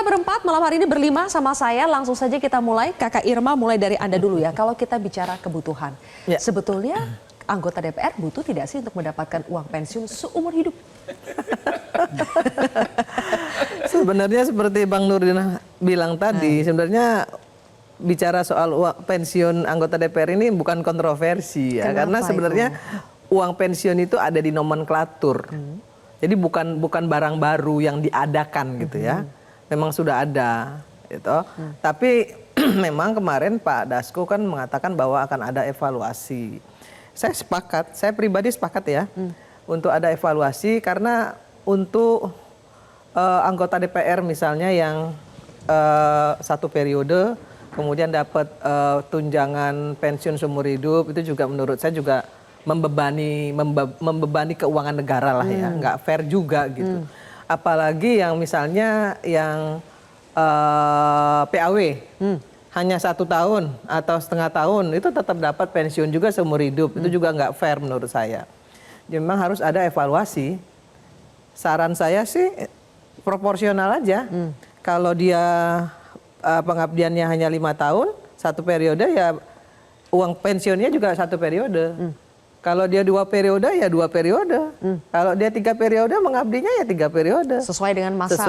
berempat, malam hari ini berlima sama saya. Langsung saja kita mulai. Kakak Irma, mulai dari Anda dulu ya. Kalau kita bicara kebutuhan, sebetulnya anggota DPR butuh tidak sih untuk mendapatkan uang pensiun seumur hidup? Sebenarnya seperti Bang Nurdin bilang tadi, sebenarnya bicara soal uang pensiun anggota DPR ini bukan kontroversi ya. Karena sebenarnya uang pensiun itu ada di nomenklatur. Jadi bukan barang baru yang diadakan gitu ya. Memang sudah ada gitu. Tapi memang kemarin Pak Dasko kan mengatakan bahwa akan ada evaluasi. Saya sepakat, saya pribadi sepakat ya untuk ada evaluasi karena untuk anggota DPR misalnya yang satu periode kemudian dapat tunjangan pensiun seumur hidup itu juga menurut saya juga membebani keuangan negara lah ya, nggak fair juga gitu. Apalagi yang misalnya yang PAW hanya 1 tahun atau setengah tahun itu tetap dapat pensiun juga seumur hidup, itu juga nggak fair menurut saya. Jadi memang harus ada evaluasi. Saran saya sih proporsional aja. Kalau dia pengabdiannya hanya 5 tahun, 1 periode ya uang pensiunnya juga 1 periode. Kalau dia 2 periode ya 2 periode. Kalau dia 3 periode mengabdinya ya 3 periode. Sesuai dengan masa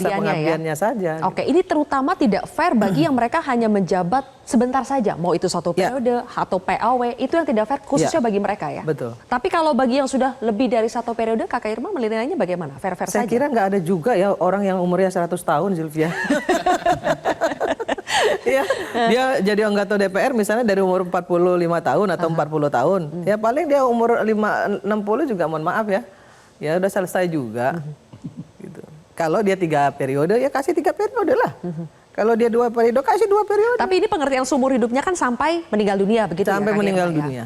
pengabdiannya saja. Oke, ini terutama tidak fair bagi yang mereka hanya menjabat sebentar saja. Mau itu 1 periode atau PAW, itu yang tidak fair khususnya bagi mereka ya. Betul. Tapi kalau bagi yang sudah lebih dari 1 periode, Kakak Irma menilainya bagaimana? Fair-fair saja? Saya kira nggak ada juga ya orang yang umurnya 100 tahun, Sylvia. Ya, dia jadi anggota DPR misalnya dari umur 45 tahun atau 40 tahun. Ya paling dia umur 60 juga mohon maaf ya. Ya udah selesai juga. Gitu. Kalau dia 3 periode ya kasih 3 periode lah. Kalau dia 2 periode kasih 2 periode. Tapi ini pengertian seumur hidupnya kan sampai meninggal dunia begitu sampai ya? Sampai meninggal dunia.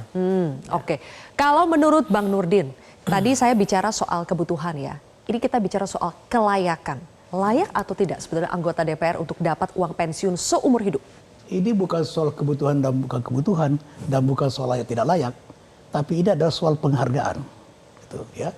Oke. Kalau menurut Bang Nurdin, tadi saya bicara soal kebutuhan ya. Ini kita bicara soal kelayakan. Layak atau tidak sebetulnya anggota DPR untuk dapat uang pensiun seumur hidup? Ini bukan soal kebutuhan dan bukan kebutuhan dan bukan soal layak tidak layak, tapi ini adalah soal penghargaan. Gitu, ya.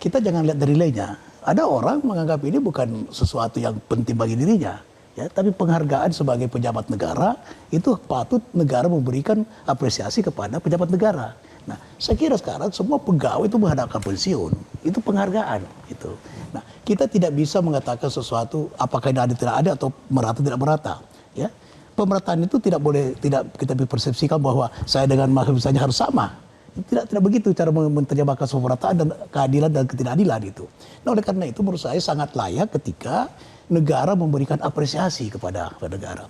Kita jangan lihat dari nilainya. Ada orang menganggap ini bukan sesuatu yang penting bagi dirinya, ya, tapi penghargaan sebagai pejabat negara itu patut negara memberikan apresiasi kepada pejabat negara. Nah, saya kira sekarang semua pegawai itu menghadapkan pensiun, itu penghargaan, itu. Nah, kita tidak bisa mengatakan sesuatu apakah ini ada tidak ada atau merata tidak merata, ya. Pemerataan itu tidak boleh kita persepsikan bahwa saya dengan mahkamah saja harus sama. Tidak begitu cara menerjemahkan pemerataan dan keadilan dan ketidakadilan itu. Nah, oleh karena itu menurut saya sangat layak ketika negara memberikan apresiasi kepada negara.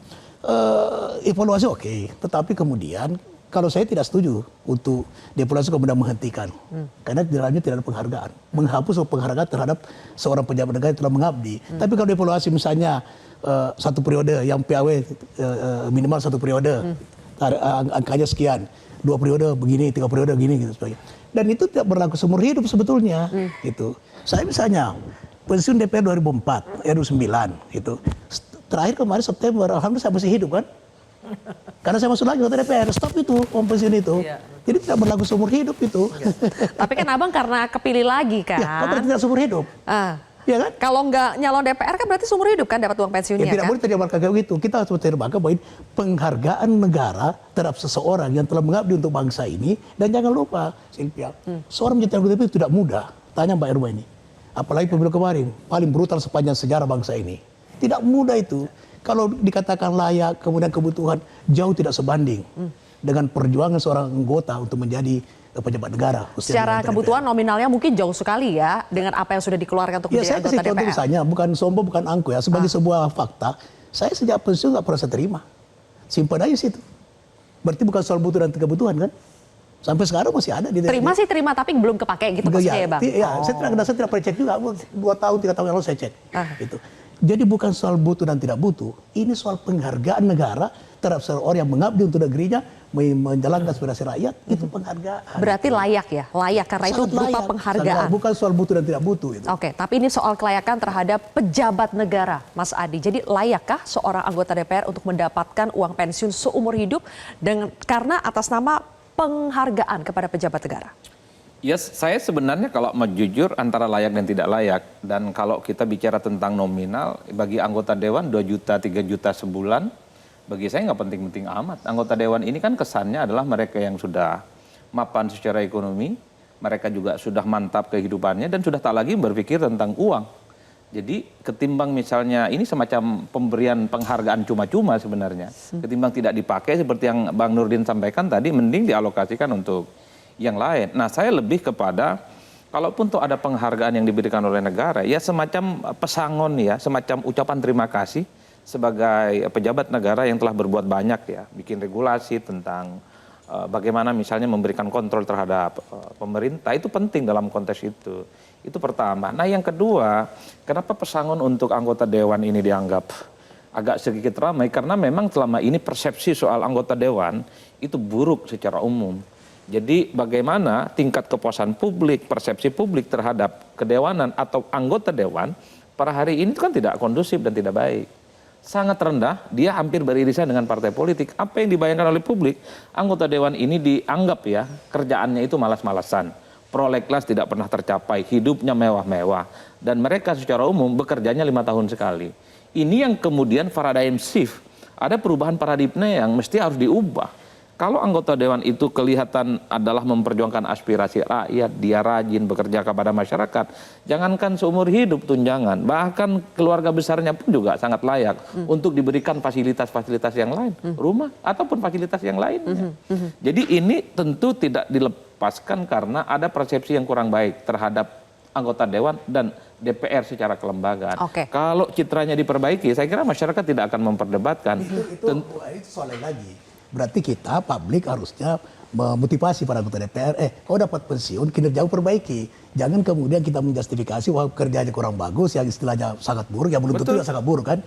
Evaluasi oke, tetapi kemudian kalau saya tidak setuju untuk dievaluasi kemudian menghentikan. Karena di dalamnya tidak ada penghargaan. Menghapus penghargaan terhadap seorang pejabat negara yang telah mengabdi. Tapi kalau dievaluasi misalnya 1 periode, yang PAW minimal 1 periode, angkanya sekian. 2 periode begini, 3 periode begini, gitu sebagainya. Dan itu tidak berlaku seumur hidup sebetulnya. Gitu. Saya misalnya pensiun DPR 2004, 2009. Gitu. Terakhir kemarin September, alhamdulillah saya masih hidup kan. Karena saya masuk lagi ke DPR, stop itu uang pensiun itu. Jadi tidak berlaku seumur hidup itu. Tapi kan abang karena kepilih lagi kan. Ya, berarti tidak seumur hidup. Ya kan? Kalau nggak nyalon DPR kan berarti seumur hidup kan dapat uang pensiunnya tidak kan? boleh terjemahkan kayak gitu. Kita harus terjemahkan bahwa penghargaan negara terhadap seseorang yang telah mengabdi untuk bangsa ini. Dan jangan lupa, Sylvia, seorang menjadi anggota DPR itu tidak mudah. Tanya Mbak Irma ini. Apalagi pemilu kemarin, paling brutal sepanjang sejarah bangsa ini. Tidak mudah itu. Kalau dikatakan layak, kemudian kebutuhan jauh tidak sebanding dengan perjuangan seorang anggota untuk menjadi pejabat negara. Secara kebutuhan nominalnya mungkin jauh sekali ya dengan apa yang sudah dikeluarkan untuk menjadi anggota DPR. Contoh misalnya, bukan sombong, bukan angku ya. Sebagai sebuah fakta, saya sejak pensiun nggak pernah saya terima. Simpan aja situ. Berarti bukan soal butuh dan kebutuhan kan? Sampai sekarang masih ada di terima sih terima tapi belum kepake gitu maksudnya ya Bang? Ya, saya tidak pernah cek juga. 2 tahun, 3 tahun yang lalu saya cek. Gitu. Jadi bukan soal butuh dan tidak butuh, ini soal penghargaan negara terhadap seorang yang mengabdi untuk negerinya, menjalankan aspirasi rakyat, itu penghargaan. Berarti layak ya, layak karena sangat itu berupa layak, penghargaan. Bukan soal butuh dan tidak butuh itu. Oke, tapi ini soal kelayakan terhadap pejabat negara, Mas Adi. Jadi layakkah seorang anggota DPR untuk mendapatkan uang pensiun seumur hidup karena atas nama penghargaan kepada pejabat negara? Ya, saya sebenarnya kalau mau jujur antara layak dan tidak layak. Dan kalau kita bicara tentang nominal, bagi anggota dewan 2 juta, 3 juta sebulan, bagi saya nggak penting-penting amat. Anggota dewan ini kan kesannya adalah mereka yang sudah mapan secara ekonomi, mereka juga sudah mantap kehidupannya dan sudah tak lagi berpikir tentang uang. Jadi ketimbang misalnya ini semacam pemberian penghargaan cuma-cuma sebenarnya. Ketimbang tidak dipakai seperti yang Bang Nurdin sampaikan tadi, mending dialokasikan untuk yang lain. Nah, saya lebih kepada kalaupun tuh ada penghargaan yang diberikan oleh negara, ya semacam pesangon ya, semacam ucapan terima kasih sebagai pejabat negara yang telah berbuat banyak ya, bikin regulasi tentang bagaimana misalnya memberikan kontrol terhadap pemerintah, itu penting dalam konteks itu. Itu pertama. Nah, yang kedua, kenapa pesangon untuk anggota dewan ini dianggap agak sedikit ramai? Karena memang selama ini persepsi soal anggota dewan itu buruk secara umum. Jadi bagaimana tingkat kepuasan publik, persepsi publik terhadap kedewanan atau anggota dewan pada hari ini kan tidak kondusif dan tidak baik. Sangat rendah, dia hampir beririsan dengan partai politik. Apa yang dibayangkan oleh publik, anggota dewan ini dianggap ya kerjaannya itu malas-malasan. Prolegnas tidak pernah tercapai, hidupnya mewah-mewah. Dan mereka secara umum bekerjanya 5 tahun sekali. Ini yang kemudian paradigm shift. Ada perubahan paradigma yang mesti harus diubah. Kalau anggota dewan itu kelihatan adalah memperjuangkan aspirasi rakyat, dia rajin bekerja kepada masyarakat, jangankan seumur hidup tunjangan, bahkan keluarga besarnya pun juga sangat layak untuk diberikan fasilitas-fasilitas yang lain, rumah ataupun fasilitas yang lainnya. Jadi ini tentu tidak dilepaskan karena ada persepsi yang kurang baik terhadap anggota dewan dan DPR secara kelembagaan. Kalau citranya diperbaiki, saya kira masyarakat tidak akan memperdebatkan. Itu soal lagi. Berarti kita publik harusnya memotivasi para anggota DPR, kau dapat pensiun, kinerja perbaiki. Jangan kemudian kita menjustifikasi bahwa kerjanya kurang bagus, yang istilahnya sangat buruk, yang belum tentu sangat buruk kan.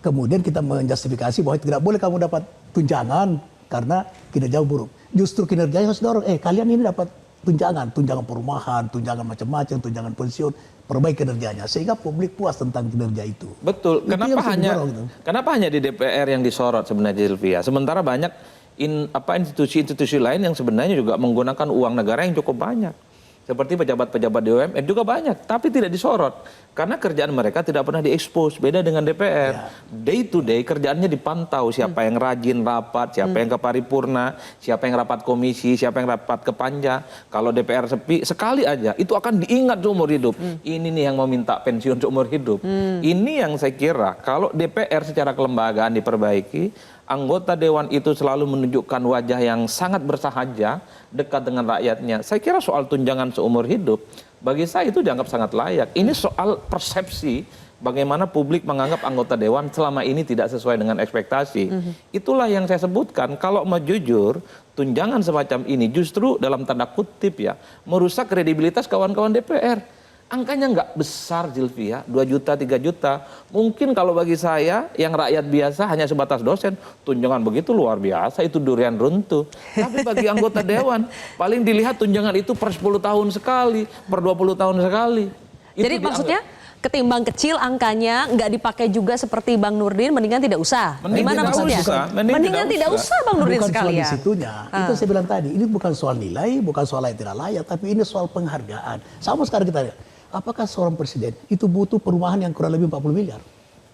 Kemudian kita menjustifikasi bahwa tidak boleh kamu dapat tunjangan karena kinerja buruk. Justru kinerjanya harus dorong, kalian ini dapat tunjangan perumahan, tunjangan macam-macam, tunjangan pensiun, perbaiki kinerjanya sehingga publik puas tentang kinerja itu. Betul. Kenapa hanya di DPR yang disorot sebenarnya, Sylvia? Sementara banyak institusi-institusi lain yang sebenarnya juga menggunakan uang negara yang cukup banyak. Seperti pejabat-pejabat BUMN juga banyak, tapi tidak disorot. Karena kerjaan mereka tidak pernah diekspos, beda dengan DPR. Day to day kerjaannya dipantau, siapa yang rajin rapat, siapa yang ke paripurna, siapa yang rapat komisi, siapa yang rapat ke panja. Kalau DPR sepi, sekali aja, itu akan diingat seumur hidup. Ini nih yang mau minta pensiun seumur hidup. Ini yang saya kira, kalau DPR secara kelembagaan diperbaiki, anggota dewan itu selalu menunjukkan wajah yang sangat bersahaja, dekat dengan rakyatnya. Saya kira soal tunjangan seumur hidup, bagi saya itu dianggap sangat layak. Ini soal persepsi bagaimana publik menganggap anggota dewan selama ini tidak sesuai dengan ekspektasi. Itulah yang saya sebutkan, kalau mau jujur, tunjangan semacam ini justru dalam tanda kutip ya, merusak kredibilitas kawan-kawan DPR. Angkanya nggak besar, Sylvia, 2 juta, 3 juta. Mungkin kalau bagi saya, yang rakyat biasa hanya sebatas dosen, tunjangan begitu luar biasa, itu durian runtuh. Tapi bagi anggota dewan, paling dilihat tunjangan itu per 10 tahun sekali, per 20 tahun sekali. Jadi maksudnya, ketimbang kecil angkanya, nggak dipakai juga seperti Bang Nurdin, mendingan tidak usah. Gimana maksudnya? Mendingan tidak usah Bang Nurdin sekalian. Bukan soal disitunya, itu saya bilang tadi, ini bukan soal nilai, bukan soal layak tidak layak, tapi ini soal penghargaan. Sama sekarang kita lihat. Apakah seorang presiden itu butuh perumahan yang kurang lebih 40 miliar?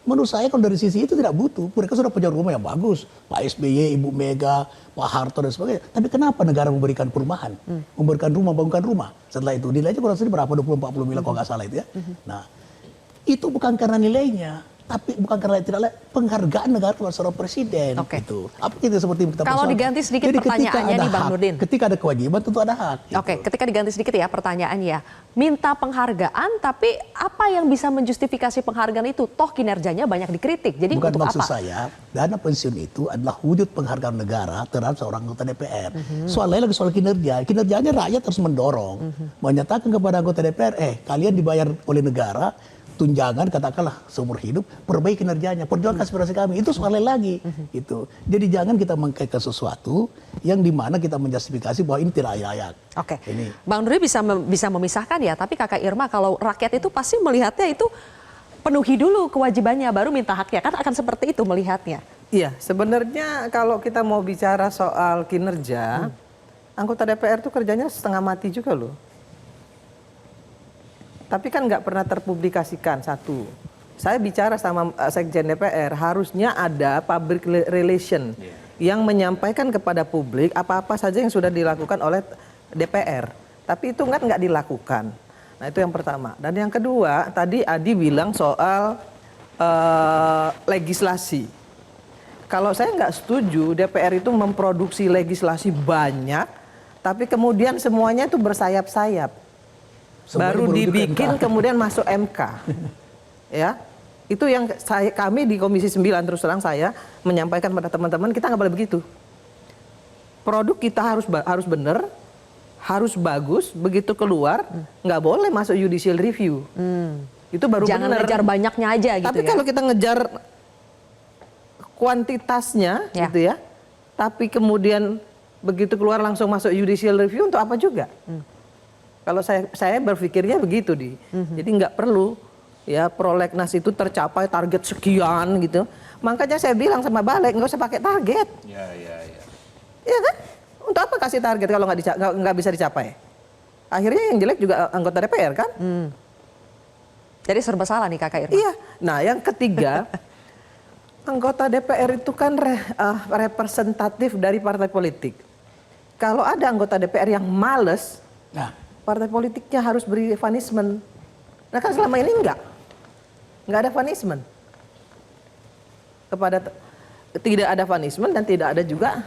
Menurut saya kalau dari sisi itu tidak butuh. Mereka sudah punya rumah yang bagus. Pak SBY, Ibu Mega, Pak Harto dan sebagainya. Tapi kenapa negara memberikan perumahan? Memberikan rumah, bangunkan rumah. Setelah itu nilainya kurang lebih berapa? 20-40 miliar kalau nggak salah itu ya. Nah, itu bukan karena nilainya. Tapi bukan karena tidak layak, penghargaan negara kepada seorang presiden. Gitu. Apa itu seperti kita kalau diganti sedikit jadi pertanyaannya nih Bang Nurdin. Ketika ada kewajiban tentu ada hak. Gitu. Ketika diganti sedikit ya pertanyaannya. Minta penghargaan tapi apa yang bisa menjustifikasi penghargaan itu? Toh kinerjanya banyak dikritik. Jadi bukan untuk maksud apa? saya, dana pensiun itu adalah wujud penghargaan negara terhadap seorang anggota DPR. Soal lain lagi soal kinerja. Kinerjanya rakyat harus mendorong. Menyatakan kepada anggota DPR, kalian dibayar oleh negara, tunjangan katakanlah seumur hidup, perbaiki kinerjanya, perjuangkan aspirasi kami, itu soal lain lagi. Gitu. Jadi jangan kita mengkaitkan sesuatu yang dimana kita menjustifikasi bahwa ini tidak layak. Bang Nurdin bisa memisahkan ya, tapi Kakak Irma kalau rakyat itu pasti melihatnya itu penuhi dulu kewajibannya, baru minta haknya, kan akan seperti itu melihatnya. Iya, sebenarnya kalau kita mau bicara soal kinerja, Anggota DPR itu kerjanya setengah mati juga loh. Tapi kan nggak pernah terpublikasikan satu. Saya bicara sama Sekjen DPR, harusnya ada public relation yang menyampaikan kepada publik apa-apa saja yang sudah dilakukan oleh DPR. Tapi itu nggak dilakukan. Nah itu yang pertama. Dan yang kedua, tadi Adi bilang soal legislasi. Kalau saya nggak setuju DPR itu memproduksi legislasi banyak, tapi kemudian semuanya itu bersayap-sayap. Baru dibikin kemudian masuk MK. Ya. Itu yang kami di Komisi 9 terus terang saya menyampaikan pada teman-teman, kita nggak boleh begitu. Produk kita harus benar, harus bagus, begitu keluar nggak boleh masuk judicial review. Itu baru benar. Jangan ngejar banyaknya aja gitu. Tapi kalau kita ngejar kuantitasnya gitu ya, tapi kemudian begitu keluar langsung masuk judicial review untuk apa juga? Kalau saya berpikirnya begitu jadi nggak perlu ya prolegnas itu tercapai target sekian gitu. Makanya saya bilang sama Balik nggak usah pakai target. Iya kan? Untuk apa kasih target kalau nggak bisa dicapai? Akhirnya yang jelek juga anggota DPR kan? Jadi serba salah nih Kakak Irma. Iya. Nah yang ketiga, anggota DPR itu kan representatif dari partai politik. Kalau ada anggota DPR yang males, partai politiknya harus beri punishment. Nah kan selama ini enggak ada punishment. Tidak ada punishment dan tidak ada juga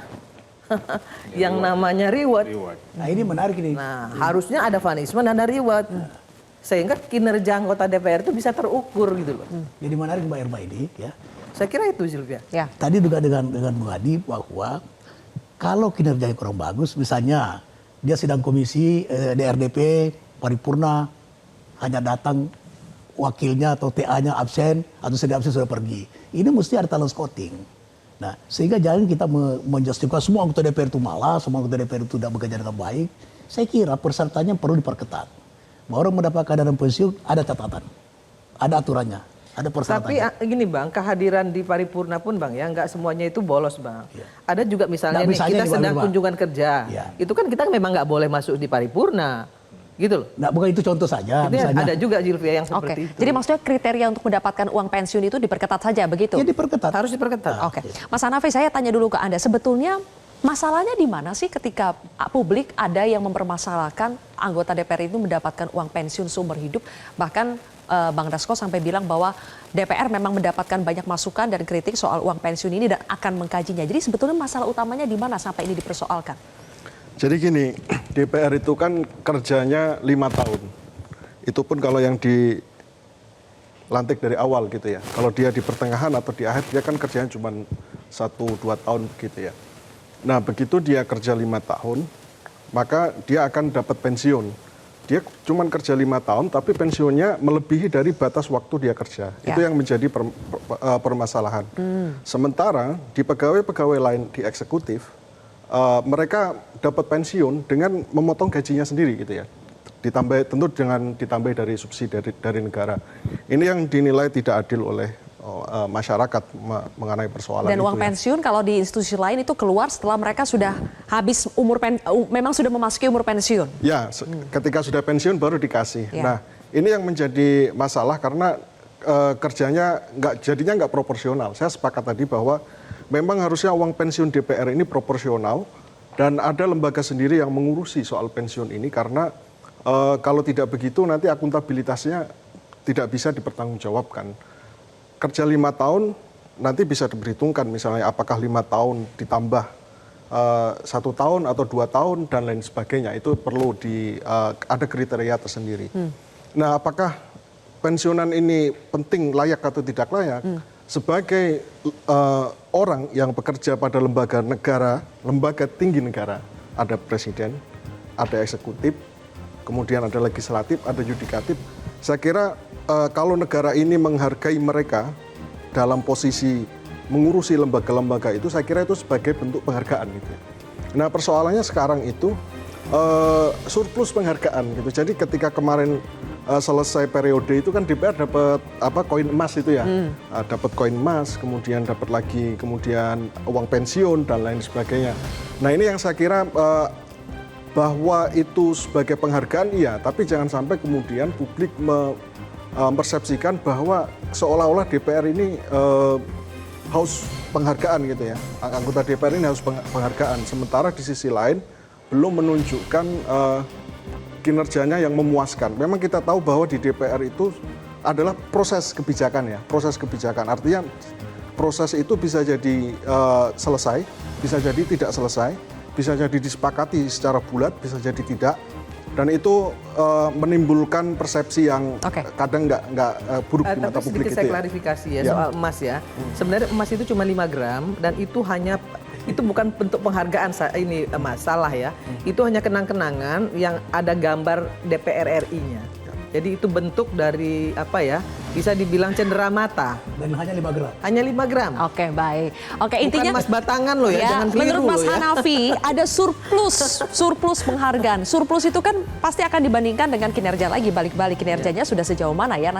yang namanya reward. Nah ini menarik ini. Nah harusnya ada punishment dan ada reward. Sehingga kinerja anggota DPR itu bisa terukur gitu loh. Jadi menarik Mbak Irma ini ya. Saya kira itu Sylvia. Ya. Tadi juga dengan Bung Adi bahwa kalau kinerjanya kurang bagus, misalnya dia sidang komisi DRDP paripurna hanya datang wakilnya atau TA-nya absen atau sedang absen sudah pergi. Ini mesti ada talent scouting. Nah, sehingga jangan kita menjustifikasi semua anggota DPR itu malas, semua anggota DPR itu tidak bekerja dengan baik. Saya kira persyaratannya perlu diperketat. Bahwa orang mendapatkan dana pensiun ada catatan, ada aturannya, ada persyaratannya. Tapi gini Bang, kehadiran di paripurna pun Bang ya, nggak semuanya itu bolos Bang. Ada juga misalnya nih, kita sedang kunjungan kerja, itu kan kita memang nggak boleh masuk di paripurna, gitu loh. Nah bukan itu contoh saja. Itu misalnya. Ada juga Sylvia yang seperti itu. Jadi maksudnya kriteria untuk mendapatkan uang pensiun itu diperketat saja begitu? Ya diperketat. Harus diperketat. Oke. Mas Hanafi, saya tanya dulu ke Anda, sebetulnya masalahnya di mana sih ketika publik ada yang mempermasalahkan anggota DPR itu mendapatkan uang pensiun seumur hidup, bahkan Bang Dasko sampai bilang bahwa DPR memang mendapatkan banyak masukan dan kritik soal uang pensiun ini dan akan mengkajinya. Jadi sebetulnya masalah utamanya di mana sampai ini dipersoalkan? Jadi gini, DPR itu kan kerjanya 5 tahun. Itu pun kalau yang dilantik dari awal gitu ya. Kalau dia di pertengahan atau di akhir, dia kan kerjanya cuma 1-2 tahun gitu ya. Nah begitu dia kerja 5 tahun, maka dia akan dapat pensiun. Dia cuma kerja 5 tahun, tapi pensiunnya melebihi dari batas waktu dia kerja. Itu yang menjadi permasalahan. Sementara di pegawai-pegawai lain di eksekutif, mereka dapat pensiun dengan memotong gajinya sendiri gitu ya. Tentu dengan ditambah dari subsidi dari negara. Ini yang dinilai tidak adil oleh masyarakat mengenai persoalan dan itu. Dan uang pensiun kalau di institusi lain itu keluar setelah mereka sudah habis memang sudah memasuki umur pensiun. Ya, ketika sudah pensiun baru dikasih. Nah, ini yang menjadi masalah karena kerjanya jadinya nggak proporsional. Saya sepakat tadi bahwa memang harusnya uang pensiun DPR ini proporsional dan ada lembaga sendiri yang mengurusi soal pensiun ini karena kalau tidak begitu nanti akuntabilitasnya tidak bisa dipertanggungjawabkan. Kerja 5 tahun nanti bisa diperhitungkan misalnya apakah 5 tahun ditambah 1 tahun atau 2 tahun dan lain sebagainya. Itu perlu ada kriteria tersendiri. Nah apakah pensiunan ini penting, layak atau tidak layak? Sebagai orang yang bekerja pada lembaga negara, lembaga tinggi negara, ada presiden, ada eksekutif, kemudian ada legislatif, ada yudikatif. Saya kira kalau negara ini menghargai mereka dalam posisi mengurusi lembaga-lembaga itu, saya kira itu sebagai bentuk penghargaan gitu. Nah persoalannya sekarang itu surplus penghargaan gitu. Jadi ketika kemarin selesai periode itu kan DPR dapat koin emas itu ya, dapat koin emas, kemudian dapat lagi kemudian uang pensiun dan lain sebagainya. Nah ini yang saya kira bahwa itu sebagai penghargaan iya, tapi jangan sampai kemudian publik mempersepsikan bahwa seolah-olah DPR ini haus penghargaan gitu ya. Anggota DPR ini haus penghargaan. Sementara di sisi lain belum menunjukkan kinerjanya yang memuaskan. Memang kita tahu bahwa di DPR itu adalah proses kebijakan ya, proses kebijakan. Artinya proses itu bisa jadi selesai, bisa jadi tidak selesai, bisa jadi disepakati secara bulat, bisa jadi tidak. Dan itu menimbulkan persepsi yang kadang nggak buruk di mata Tapi publik sedikit itu saya ya. klarifikasi ya soal emas ya. Sebenarnya emas itu cuma 5 gram dan itu bukan bentuk penghargaan ini emas, salah ya. Itu hanya kenang-kenangan yang ada gambar DPR RI-nya. Jadi itu bentuk dari apa ya? Bisa dibilang cenderamata. Dan hanya 5 gram. Hanya 5 gram. Oke, baik. Oke, Bukan intinya emas batangan loh ya, jangan keliru menurut Mas loh ya. Hanafi ada surplus penghargaan. Surplus itu kan pasti akan dibandingkan dengan kinerja lagi, balik-balik kinerjanya sudah sejauh mana ya.